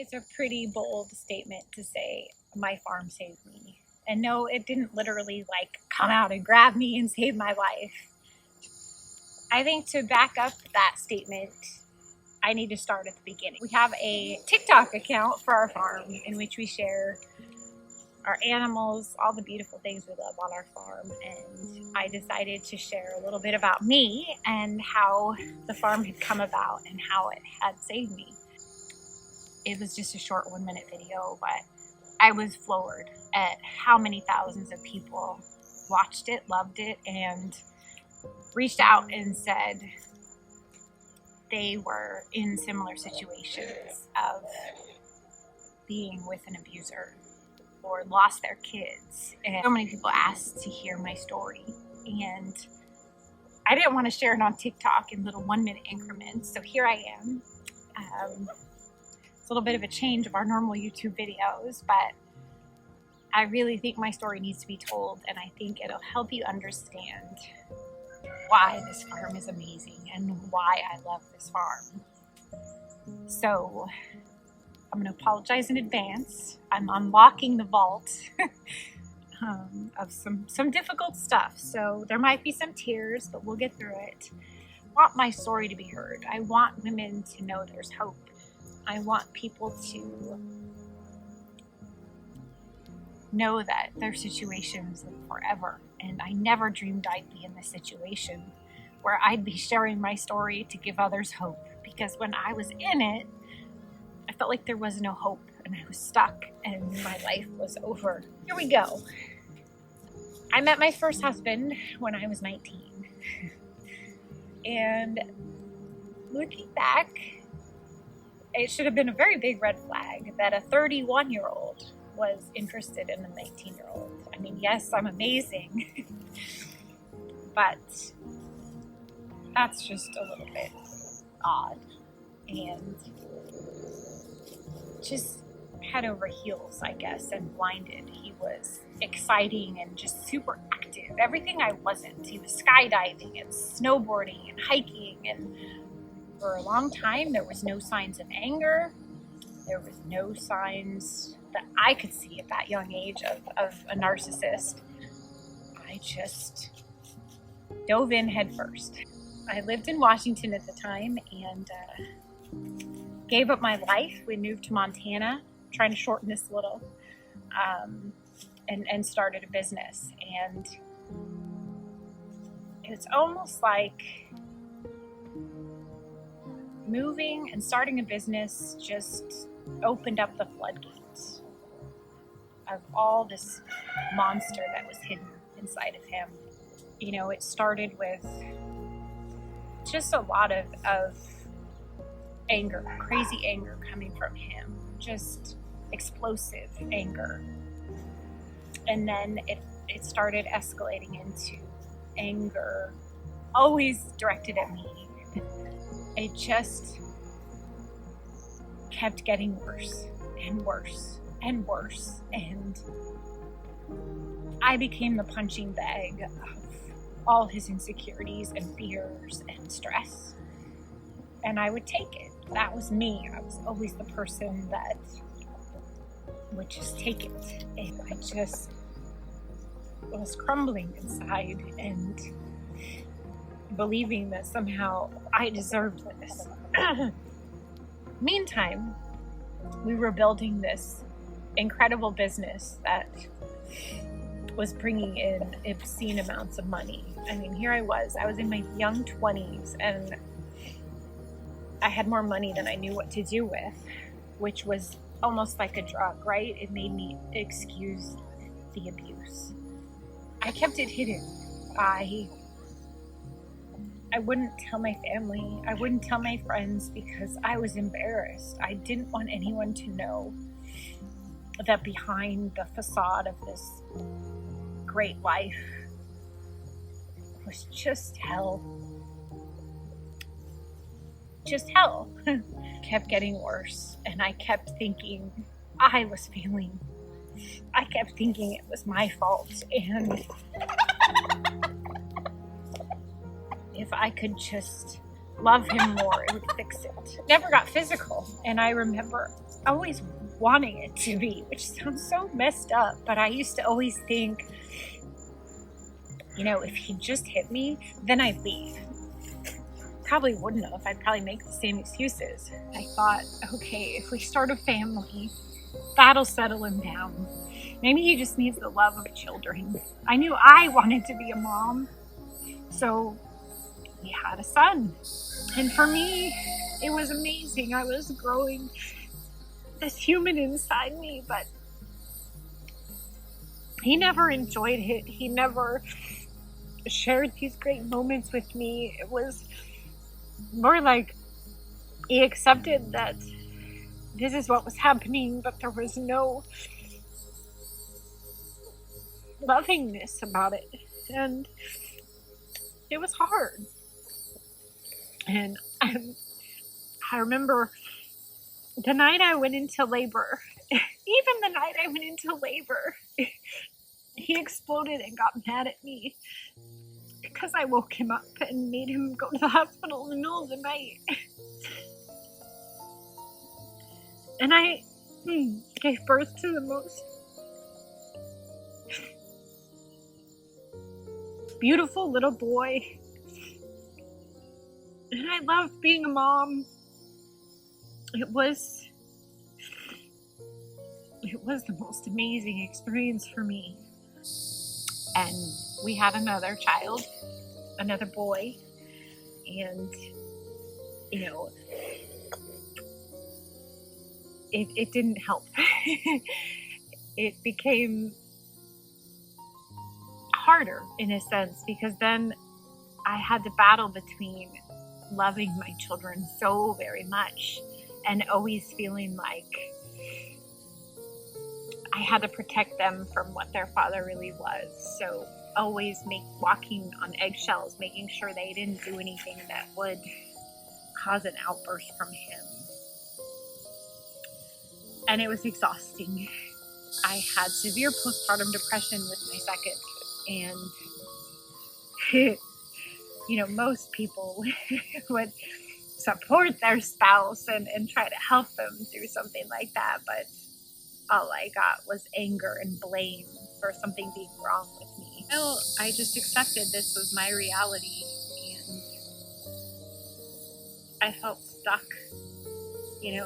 It's a pretty bold statement to say my farm saved me. And no, it didn't literally like come out and grab me and save my life. I think to back up that statement, I need to start at the beginning. We have a TikTok account for our farm in which we share our animals, all the beautiful things we love on our farm. And I decided to share a little bit about me and how the farm had come about and how it had saved me. It was just a short 1-minute video, but I was floored at how many thousands of people watched it, loved it, and reached out and said they were in similar situations of being with an abuser or lost their kids. And so many people asked to hear my story, and I didn't want to share it on TikTok in little 1-minute increments, so here I am. It's a little bit of a change of our normal YouTube videos, but I really think my story needs to be told, and I think it'll help you understand why this farm is amazing and why I love this farm. So I'm going to apologize in advance. I'm unlocking the vault of some difficult stuff, so there might be some tears, but we'll get through it. I want my story to be heard. I want women to know there's hope. I want people to know that their situations live forever. And I never dreamed I'd be in this situation where I'd be sharing my story to give others hope. Because when I was in it, I felt like there was no hope and I was stuck and my life was over. Here we go. I met my first husband when I was 19. And looking back, it should have been a very big red flag that a 31-year-old was interested in a 19-year-old. I mean, yes, I'm amazing, but that's just a little bit odd and just head over heels, I guess, and blinded. He was exciting and just super active. Everything I wasn't. He was skydiving and snowboarding and hiking, and for a long time there was no signs of anger. There was no signs that I could see at that young age of a narcissist. I just dove in head first. I lived in Washington at the time and gave up my life. We moved to Montana, trying to shorten this a little, and started a business. And it's almost like moving and starting a business just opened up the floodgates of all this monster that was hidden inside of him. You know, it started with just a lot of anger, crazy anger coming from him, just explosive anger. And then it started escalating into anger, always directed at me. It just kept getting worse and worse and worse, and I became the punching bag of all his insecurities and fears and stress, and I would take it. That was me. I was always the person that would just take it, and I just was crumbling inside and believing that somehow I deserved this. Meantime, we were building this incredible business that was bringing in obscene amounts of money. I mean, here I was in my young 20s, and I had more money than I knew what to do with, which was almost like a drug, right? It made me excuse the abuse. I kept it hidden. I wouldn't tell my family. I wouldn't tell my friends because I was embarrassed. I didn't want anyone to know that behind the facade of this great life was just hell. Just hell. Kept getting worse, and I kept thinking I was failing. I kept thinking it was my fault, and if I could just love him more, it would fix it. Never got physical, and I remember always wanting it to be, which sounds so messed up, but I used to always think, if he just hit me, then I'd leave. Probably wouldn't have. I'd probably make the same excuses. I thought, okay, if we start a family, that'll settle him down. Maybe he just needs the love of children. I knew I wanted to be a mom, so we had a son. And for me, it was amazing. I was growing this human inside me, but he never enjoyed it. He never shared these great moments with me. It was more like he accepted that this is what was happening, but there was no lovingness about it. And it was hard. And I remember the night I went into labor, even the night I went into labor, he exploded and got mad at me because I woke him up and made him go to the hospital in the middle of the night. And I gave birth to the most beautiful little boy. And I loved being a mom. It was the most amazing experience for me. And we had another child, another boy, and it didn't help. It became harder in a sense, because then I had to battle between loving my children so very much and always feeling like I had to protect them from what their father really was. So always walking on eggshells, making sure they didn't do anything that would cause an outburst from him. And it was exhausting. I had severe postpartum depression with my second, and most people would support their spouse and try to help them through something like that, but all I got was anger and blame for something being wrong with me. Well, I just accepted this was my reality, and I felt stuck.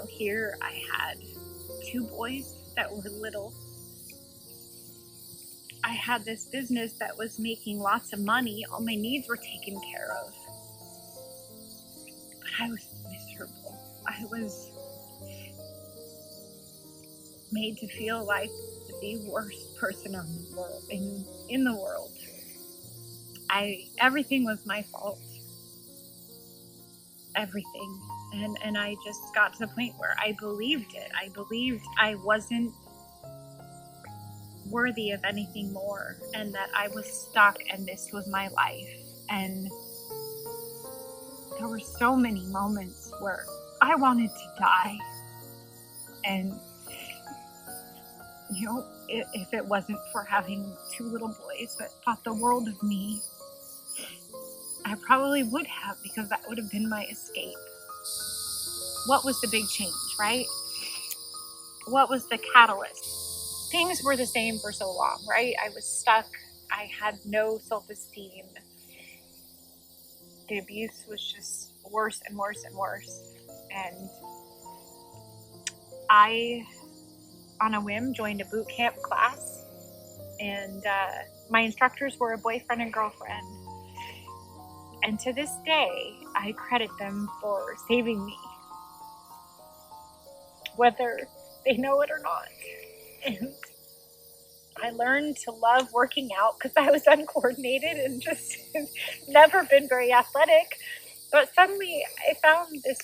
Here I had 2 boys that were little. I had this business that was making lots of money. All my needs were taken care of. But I was miserable. I was made to feel like the worst person on the world, in the world. Everything was my fault. Everything. And I just got to the point where I believed it. I believed I wasn't worthy of anything more, and that I was stuck and this was my life. And there were so many moments where I wanted to die. And if it wasn't for having 2 little boys that thought the world of me, I probably would have, because that would have been my escape. What was the big change, right? What was the catalyst? Things were the same for so long, right? I was stuck. I had no self-esteem. The abuse was just worse and worse and worse. And I, on a whim, joined a boot camp class. And my instructors were a boyfriend and girlfriend. And to this day, I credit them for saving me, whether they know it or not. And I learned to love working out because I was uncoordinated and just never been very athletic. But suddenly I found this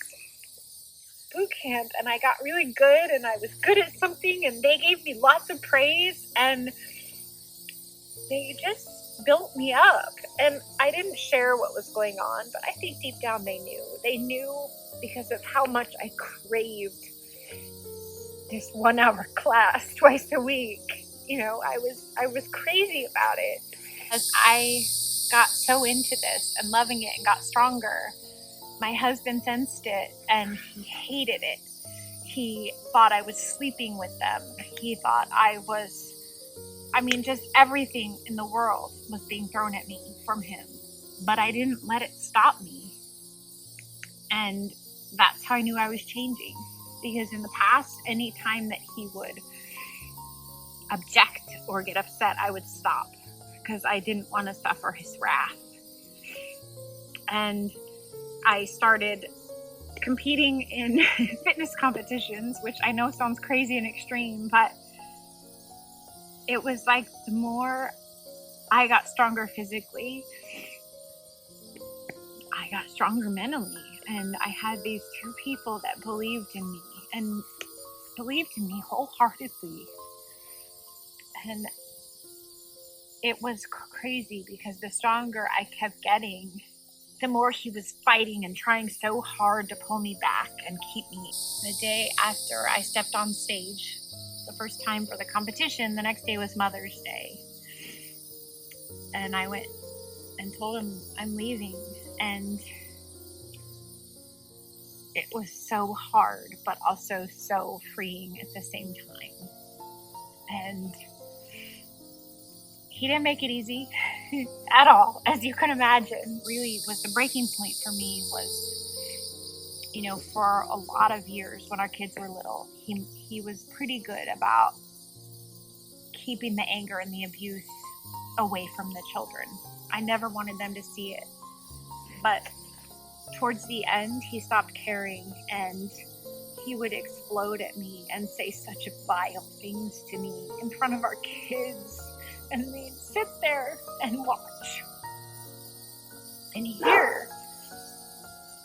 boot camp and I got really good, and I was good at something, and they gave me lots of praise, and they just built me up. And I didn't share what was going on, but I think deep down they knew. They knew because of how much I craved this 1-hour class twice a week. I was crazy about it. As I got so into this and loving it and got stronger, my husband sensed it and he hated it. He thought I was sleeping with them. He thought just everything in the world was being thrown at me from him. But I didn't let it stop me. And that's how I knew I was changing. Because in the past, any time that he would object or get upset, I would stop. Because I didn't want to suffer his wrath. And I started competing in fitness competitions, which I know sounds crazy and extreme, but it was like the more I got stronger physically, I got stronger mentally. And I had these two people that believed in me and believed in me wholeheartedly. And it was crazy because the stronger I kept getting, the more he was fighting and trying so hard to pull me back and keep me. The day after I stepped on stage, the first time for the competition, the next day was Mother's Day. And I went and told him I'm leaving. And it was so hard, but also so freeing at the same time. And he didn't make it easy at all, as you can imagine. Really, was the breaking point for me was, for a lot of years when our kids were little, he was pretty good about keeping the anger and the abuse away from the children. I never wanted them to see it. But towards the end, he stopped caring, and he would explode at me and say such vile things to me in front of our kids. And we'd sit there and watch and hear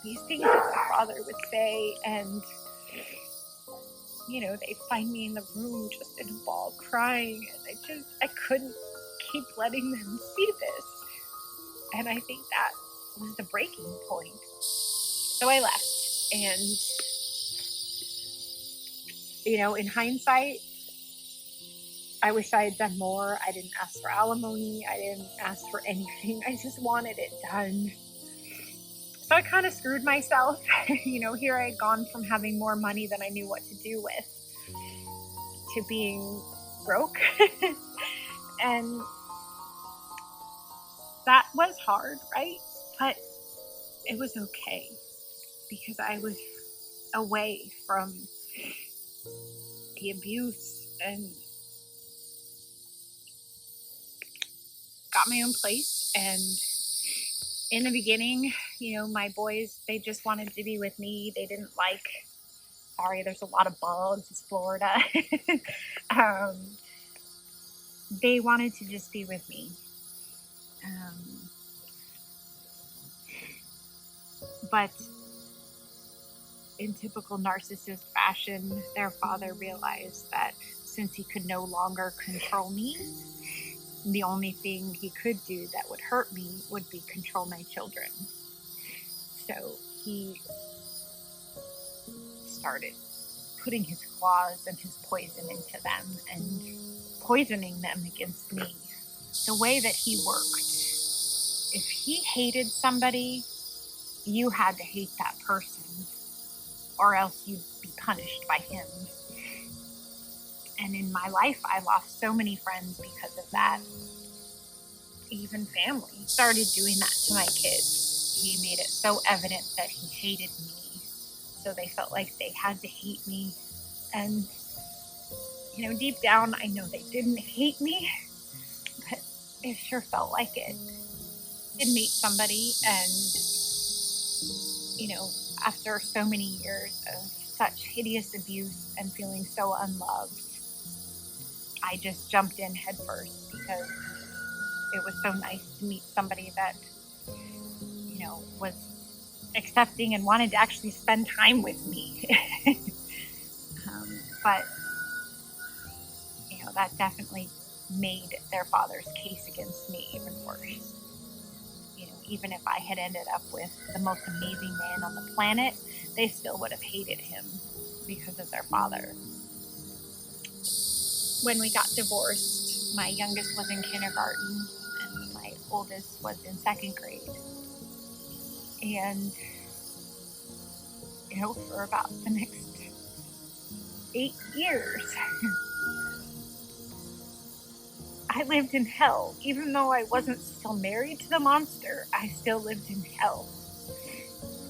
these things that my father would say. And, they'd find me in the room just in a ball crying. And I couldn't keep letting them see this. And I think that was the breaking point. So I left. And, in hindsight, I wish I had done more. I didn't ask for alimony. I didn't ask for anything. I just wanted it done. So I kind of screwed myself. Here I had gone from having more money than I knew what to do with to being broke. And that was hard, right? But it was okay because I was away from the abuse and got my own place. And in the beginning, my boys, they just wanted to be with me. They didn't sorry, there's a lot of bugs, it's Florida. They wanted to just be with me. But in typical narcissist fashion, their father realized that since he could no longer control me, the only thing he could do that would hurt me would be control my children. So he started putting his claws and his poison into them and poisoning them against me. The way that he worked, if he hated somebody, you had to hate that person, or else you'd be punished by him. And in my life, I lost so many friends because of that. Even family started doing that to my kids. He made it so evident that he hated me, so they felt like they had to hate me. And, deep down, I know they didn't hate me, but it sure felt like it. I did meet somebody, and, after so many years of such hideous abuse and feeling so unloved, I just jumped in headfirst because it was so nice to meet somebody that, was accepting and wanted to actually spend time with me. But, that definitely made their father's case against me even worse. Even if I had ended up with the most amazing man on the planet, they still would have hated him because of their father. When we got divorced, my youngest was in kindergarten and my oldest was in second grade. And, for about the next 8 years. I lived in hell. Even though I wasn't still married to the monster, I still lived in hell.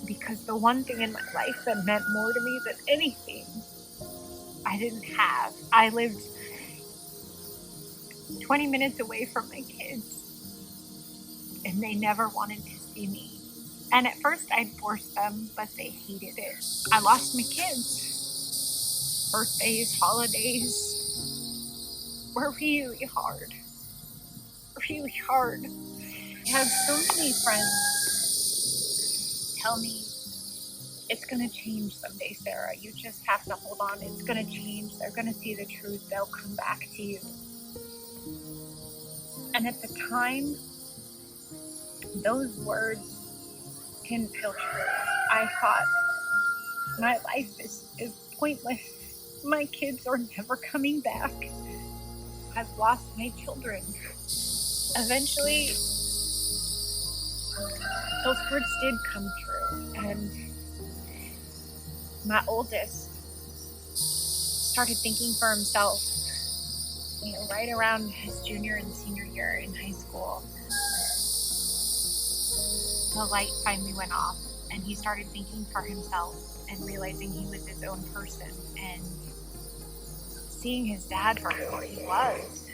Because the one thing in my life that meant more to me than anything, I didn't have. I lived 20 minutes away from my kids, and they never wanted to see me. And at first I'd force them, but they hated it. I lost my kids. Birthdays, holidays were really hard. Really hard. I had so many friends tell me, it's gonna change someday, Sarah. You just have to hold on. It's gonna change. They're gonna see the truth. They'll come back to you. And at the time, those words didn't feel true. I thought, my life is pointless. My kids are never coming back. I've lost my children. Eventually, those words did come true, and my oldest started thinking for himself, right around his junior and senior year in high school. The light finally went off, and he started thinking for himself and realizing he was his own person and seeing his dad for who he was.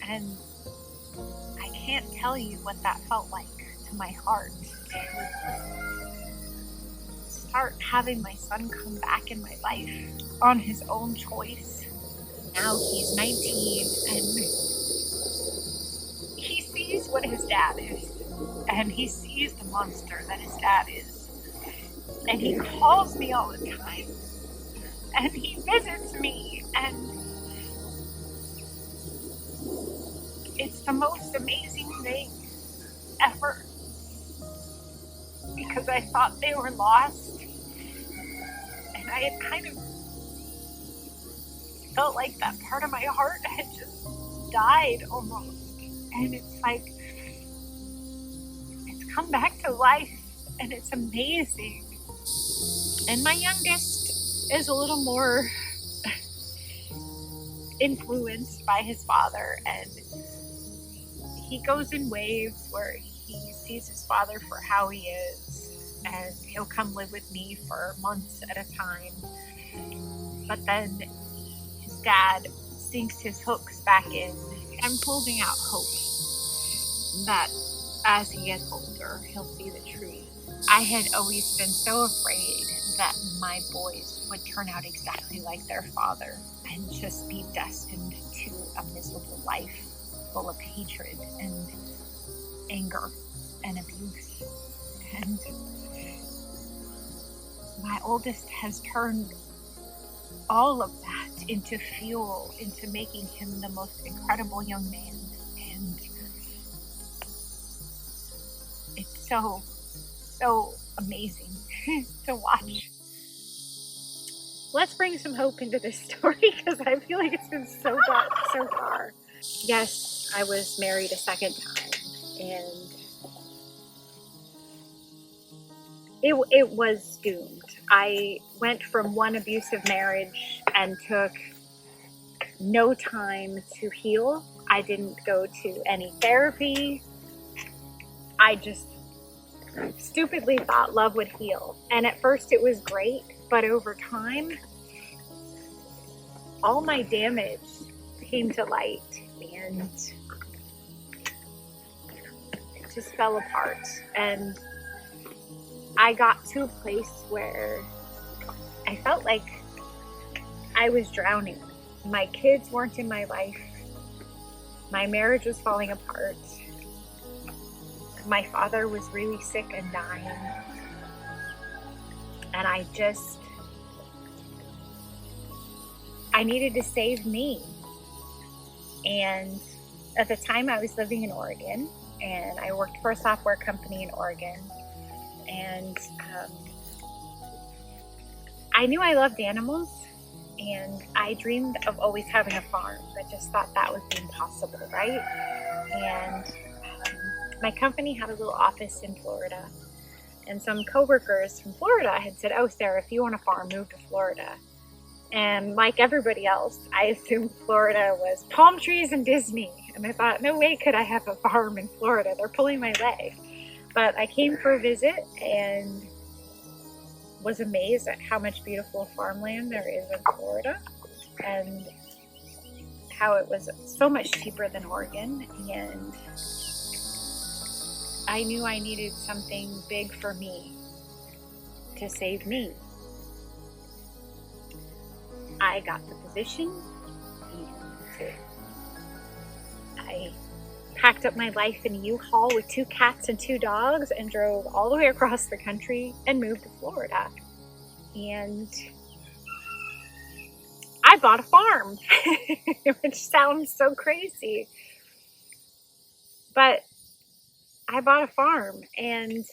And I can't tell you what that felt like to my heart. Start having my son come back in my life on his own choice. Now he's 19 and he sees what his dad is, and he sees the monster that his dad is, and he calls me all the time, and he visits me, and it's the most amazing thing ever, because I thought they were lost, and I had kind of felt like that part of my heart had just died almost. And it's like, it's come back to life, and it's amazing. And my youngest is a little more influenced by his father, and he goes in waves where he sees his father for how he is, and he'll come live with me for months at a time. But then his dad sinks his hooks back in. I'm holding out hope that as he gets older, he'll see the truth. I had always been so afraid that my boys would turn out exactly like their father and just be destined to a miserable life full of hatred and anger and abuse. And my oldest has turned all of that into fuel, into making him the most incredible young man. And it's so amazing to watch. Let's bring some hope into this story, because I feel like it's been so dark so far. Yes, I was married a second time, and it was doomed. I went from one abusive marriage and took no time to heal. I didn't go to any therapy. I just stupidly thought love would heal. And at first it was great, but over time, all my damage came to light, and it just fell apart. And I got to a place where I felt like I was drowning. My kids weren't in my life. My marriage was falling apart. My father was really sick and dying. And I needed to save me. And at the time I was living in Oregon, and I worked for a software company in Oregon. And I knew I loved animals, and I dreamed of always having a farm, but just thought that would be impossible, right? And my company had a little office in Florida, and some coworkers from Florida had said, "Oh, Sarah, if you want a farm, move to Florida." And like everybody else, I assumed Florida was palm trees and Disney. And I thought, no way could I have a farm in Florida. They're pulling my leg. But I came for a visit and was amazed at how much beautiful farmland there is in Florida, and how it was so much cheaper than Oregon. And I knew I needed something big for me to save me. I got the position, and I packed up my life in a U-Haul with 2 cats and 2 dogs and drove all the way across the country and moved to Florida. And I bought a farm, which sounds so crazy. But I bought a farm, and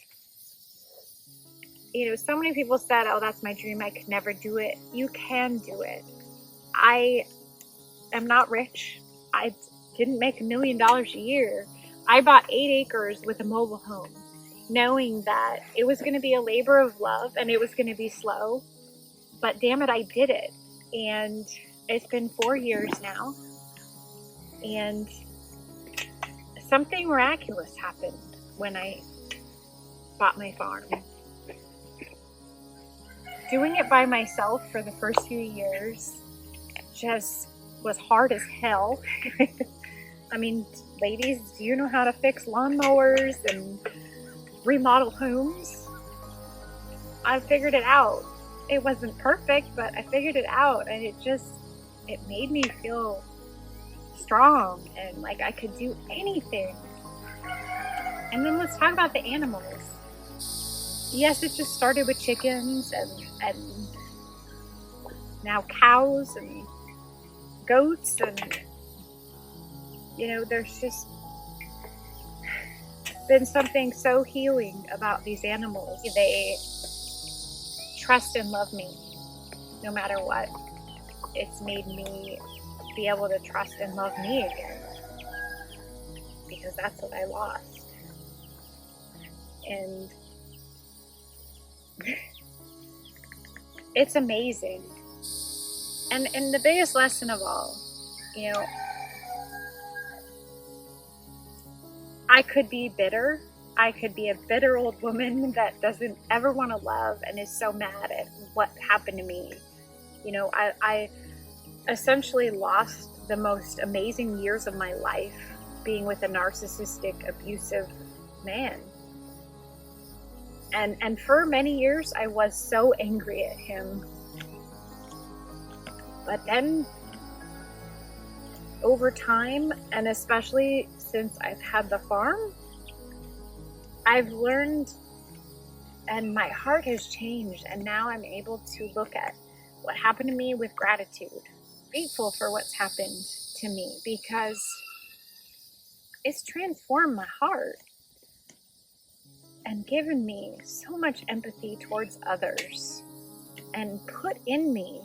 so many people said, oh, that's my dream, I could never do it. You can do it. I am not rich. I didn't make $1 million a year. I bought 8 acres with a mobile home, knowing that it was going to be a labor of love and it was going to be slow, but damn it, I did it. And it's been 4 years now, and something miraculous happened when I bought my farm. Doing it by myself for the first few years just was hard as hell. I mean, ladies, do you know how to fix lawnmowers and remodel homes? I figured it out. It wasn't perfect, but I figured it out, and it made me feel strong and like I could do anything. And then let's talk about the animals. Yes, it just started with chickens and now cows and goats, and there's just been something so healing about these animals. They trust and love me no matter what. It's made me be able to trust and love me again, because that's what I lost. And it's amazing. And the biggest lesson of all, I could be bitter. I could be a bitter old woman that doesn't ever want to love and is so mad at what happened to me. I essentially lost the most amazing years of my life being with a narcissistic, abusive man. And for many years, I was so angry at him. But then, over time, and especially since I've had the farm, I've learned, and my heart has changed, and now I'm able to look at what happened to me with gratitude, grateful for what's happened to me, because it's transformed my heart and given me so much empathy towards others, and put in me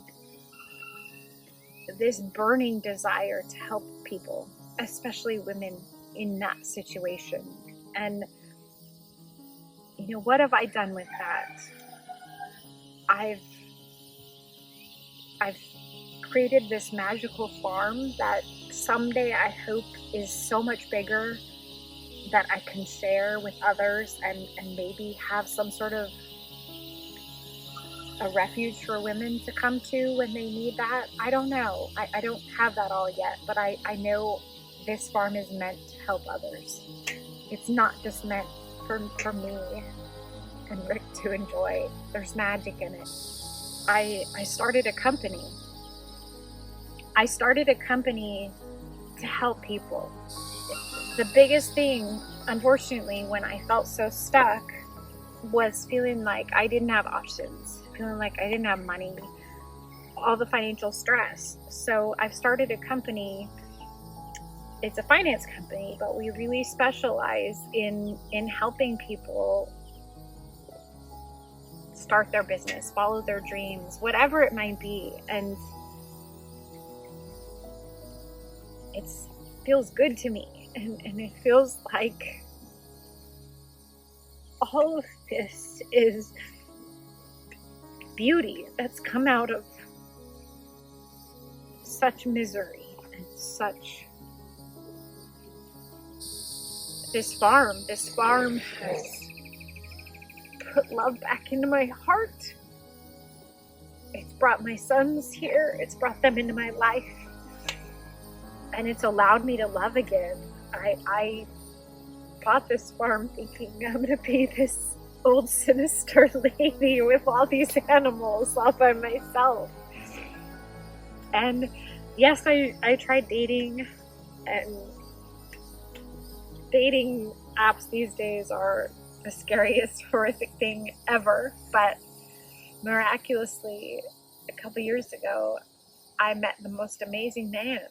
this burning desire to help people, especially women in that situation. And what have I done with that? I've created this magical farm that someday I hope is so much bigger that I can share with others, and maybe have some sort of a refuge for women to come to when they need that. I don't know. I don't have that all yet, but I know this farm is meant to help others. It's not just meant for me and Rick to enjoy. There's magic in it. I started a company. I started a company to help people. The biggest thing, unfortunately, when I felt so stuck, was feeling like I didn't have options, feeling like I didn't have money, all the financial stress. So I've started a company. It's a finance company, but we really specialize in helping people start their business, follow their dreams, whatever it might be. And it feels good to me. And it feels like all of this is beauty that's come out of such misery and such... This farm has put love back into my heart. It's brought my sons here. It's brought them into my life. And it's allowed me to love again. I bought this farm thinking I'm going to be this old sinister lady with all these animals all by myself. And yes, I tried dating, and dating apps these days are the scariest, horrific thing ever. But miraculously, a couple years ago, I met the most amazing man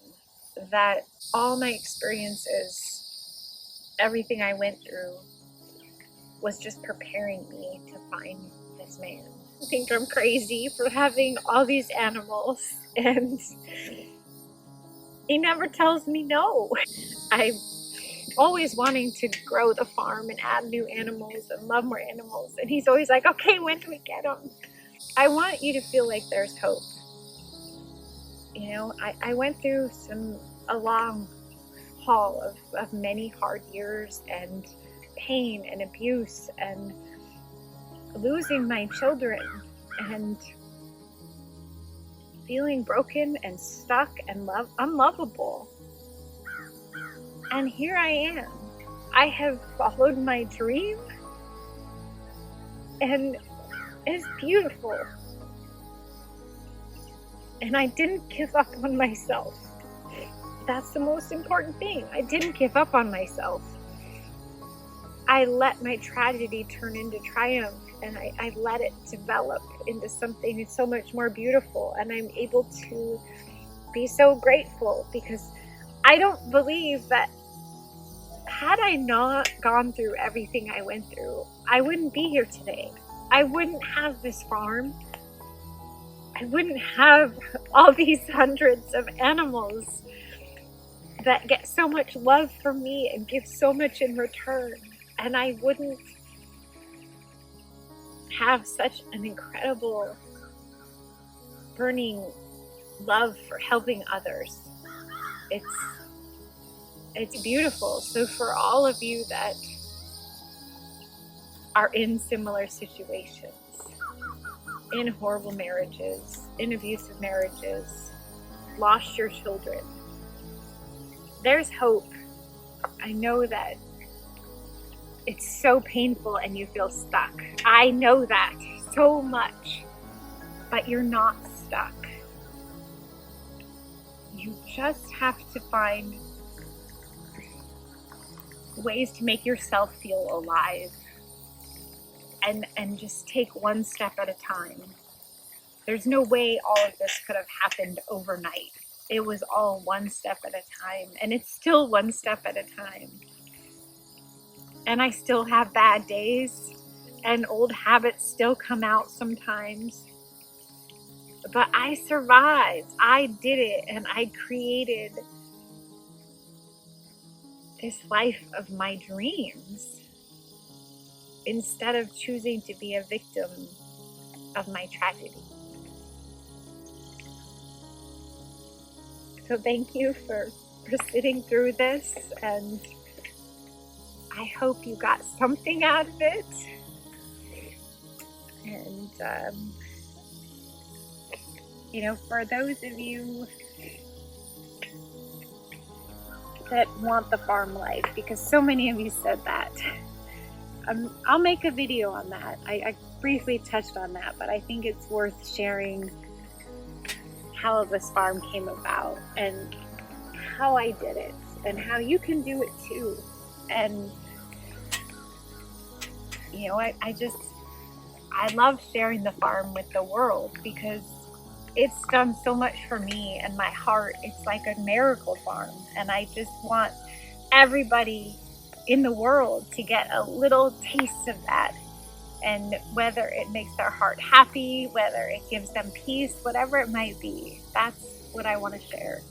that all my experiences, everything I went through, was just preparing me to find this man. I think I'm crazy for having all these animals, and he never tells me no. I'm always wanting to grow the farm and add new animals and love more animals, and he's always like, okay, when do we get them? I want you to feel like there's hope. You know, I went through a long haul of many hard years and pain and abuse and losing my children and feeling broken and stuck and unlovable. And here I am. I have followed my dream, and it's beautiful. And I didn't give up on myself. That's the most important thing. I didn't give up on myself. I let my tragedy turn into triumph, and I let it develop into something so much more beautiful. And I'm able to be so grateful, because I don't believe that had I not gone through everything I went through, I wouldn't be here today. I wouldn't have this farm. I wouldn't have all these hundreds of animals that get so much love from me and give so much in return. And I wouldn't have such an incredible, burning love for helping others. It's beautiful. So for all of you that are in similar situations, in horrible marriages, in abusive marriages, lost your children, there's hope. I know that it's so painful and you feel stuck. I know that so much, but you're not stuck. You just have to find ways to make yourself feel alive, and just take one step at a time. There's no way all of this could have happened overnight. It was all one step at a time, and it's still one step at a time. And I still have bad days, and old habits still come out sometimes. But I survived. I did it, and I created this life of my dreams instead of choosing to be a victim of my tragedy. So thank you for sitting through this, and I hope you got something out of it. And for those of you that want the farm life, because so many of you said that, I'll make a video on that. I briefly touched on that, but I think it's worth sharing how this farm came about and how I did it and how you can do it too. And I love sharing the farm with the world because it's done so much for me and my heart. It's like a miracle farm, and I just want everybody in the world to get a little taste of that. And whether it makes their heart happy, whether it gives them peace, whatever it might be, that's what I want to share.